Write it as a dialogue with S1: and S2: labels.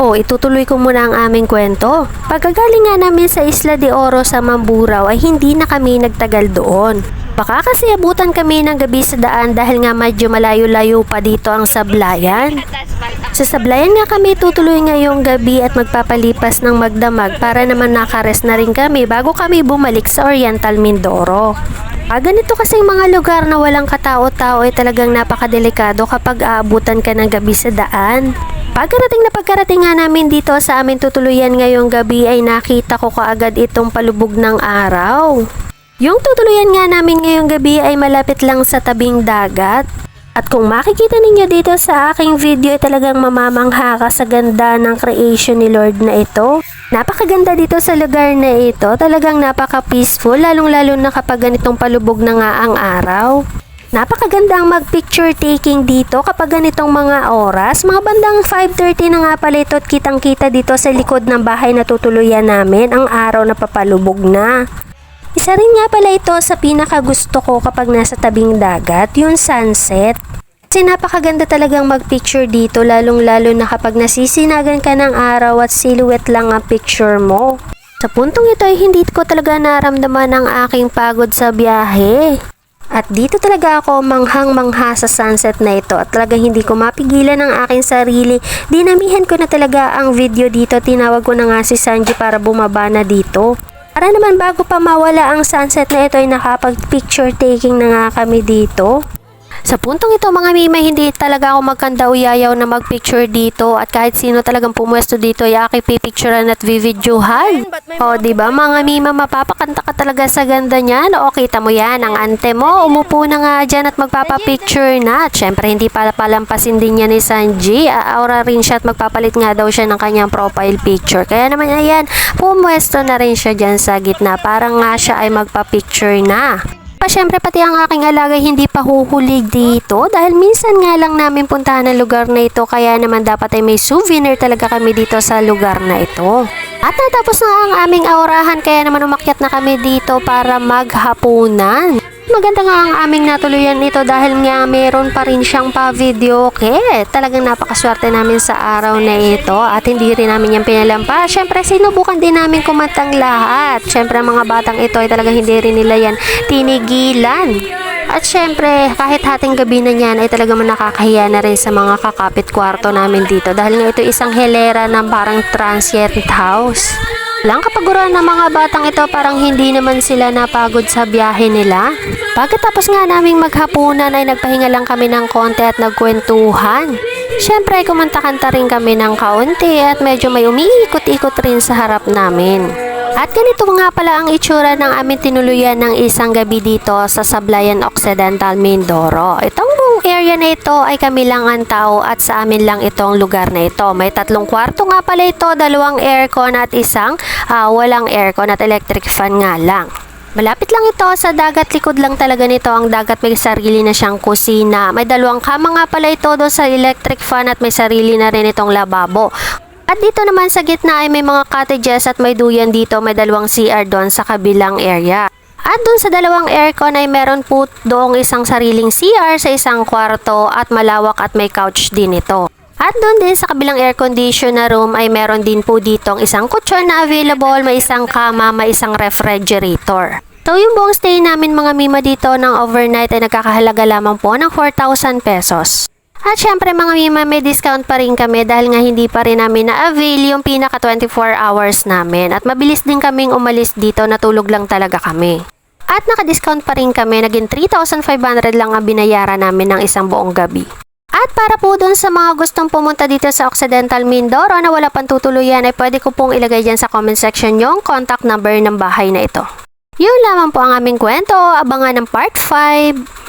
S1: O, itutuloy ko muna ang aming kwento. Pagkagaling nga namin sa Isla de Oro sa Mamburao ay hindi na kami nagtagal doon. Baka kasi abutan kami ng gabi sa daan dahil nga medyo malayo-layo pa dito ang sablayan. Sa sablayan nga kami tutuloy ngayong gabi at magpapalipas ng magdamag para naman nakares na rin kami bago kami bumalik sa Oriental Mindoro. Ganito kasing mga lugar na walang katao-tao ay talagang napakadelikado kapag aabutan ka ng gabi sa daan. Pagkarating nga namin dito sa amin tutuluyan ngayong gabi ay nakita ko kaagad itong palubog ng araw. Yung tutuluyan nga namin ngayong gabi ay malapit lang sa tabing dagat. At kung makikita ninyo dito sa aking video ay talagang mamamangha ka sa ganda ng creation ni Lord na ito. Napakaganda dito sa lugar na ito, talagang napaka-peaceful lalong-lalo na kapag ganitong palubog na nga ang araw. Napakaganda ang mag-picture taking dito kapag ganitong mga oras. Mga bandang 5:30 na nga pala ito at kitang-kita dito sa likod ng bahay na tutuluyan namin ang araw na papalubog na. Isa rin nga pala ito sa pinakagusto ko kapag nasa tabing dagat, yung sunset. Kasi napakaganda talagang mag-picture dito lalong-lalo na kapag nasisinagan ka ng araw at silhouette lang ang picture mo. Sa puntong ito ay hindi ko talaga naramdaman ang aking pagod sa biyahe. At dito talaga ako manghang-mangha sa sunset na ito at talaga hindi ko mapigilan ang aking sarili. Dinamihan ko na talaga ang video dito. Tinawag ko na nga si Sanji para bumaba na dito. Para naman bago pa mawala ang sunset na ito ay nakapag-picture taking na nga kami dito. Sa puntong ito mga mima, hindi talaga ako magkanda-uyayaw na magpicture dito at kahit sino talagang pumwesto dito ay aking pipicturean at vivideohan. O diba mga mima, mapapakanta ka talaga sa ganda niyan. O kita mo yan, ang ante mo, umupo na nga dyan at magpapapicture na. At syempre hindi palampasin din niya ni Sanji, aura rin siya at magpapalit nga daw siya ng kanyang profile picture. Kaya naman ayan, pumwesto na rin siya dyan sa gitna, parang nga siya ay magpapicture na. Siyempre pati ang aking alaga hindi pa huhulig dito dahil minsan nga lang namin puntahan ang lugar na ito kaya naman dapat ay may souvenir talaga kami dito sa lugar na ito. At natapos na ang aming aurahan kaya naman umakyat na kami dito para maghapunan. Maganda nga ang aming natuluyan nito dahil nga meron pa rin siyang pa-videoke. Talagang napakaswerte namin sa araw na ito at hindi rin namin yan pinalampas. Syempre sinubukan din namin kumantang lahat. Syempre ang mga batang ito ay talagang hindi rin nila yan tinigilan. At syempre kahit hating gabi na yan ay talagang nakakahiya na rin sa mga kakapit kwarto namin dito dahil nga ito isang hilera ng parang transient house. Lang kapaguran ng mga batang ito parang hindi naman sila napagod sa biyahe nila. Pagkatapos nga naming maghapunan ay nagpahinga lang kami ng konti at nagkwentuhan. Siyempre kumanta-kanta rin kami ng kaunti at medyo may umiikot-ikot rin sa harap namin. At ganito nga pala ang itsura ng aming tinuluyan ng isang gabi dito sa Sablayan Occidental, Mindoro. Itong buong area na ito ay kami lang ang tao at sa amin lang itong lugar na ito. May 3 kwarto nga pala ito, 2 aircon at isang walang aircon at electric fan nga lang. Malapit lang ito sa dagat, likod lang talaga nito ang dagat, may sarili na siyang kusina. May 2 kama nga pala ito doon sa electric fan at may sarili na rin itong lababo. At dito naman sa gitna ay may mga cottages at may duyan dito, may 2 CR doon sa kabilang area. At doon sa 2 aircon ay meron po doong isang sariling CR sa isang kwarto at malawak at may couch din ito. At doon din sa kabilang air condition na room ay meron din po ditong isang kutsyon na available, may isang kama, may isang refrigerator. So yung buong stay namin mga mima dito ng overnight ay nagkakahalaga lamang po ng 4,000 pesos. At syempre mga mima, may discount pa rin kami dahil nga hindi pa rin namin na-avail yung pinaka 24 hours namin. At mabilis din kaming umalis dito, natulog lang talaga kami. At naka-discount pa rin kami, naging 3,500 lang ang binayaran namin ng isang buong gabi. At para po dun sa mga gustong pumunta dito sa Occidental Mindoro na wala pang tutuluyan ay pwede ko pong ilagay dyan sa comment section yung contact number ng bahay na ito. Yun lamang po ang aming kwento, abangan ng part 5.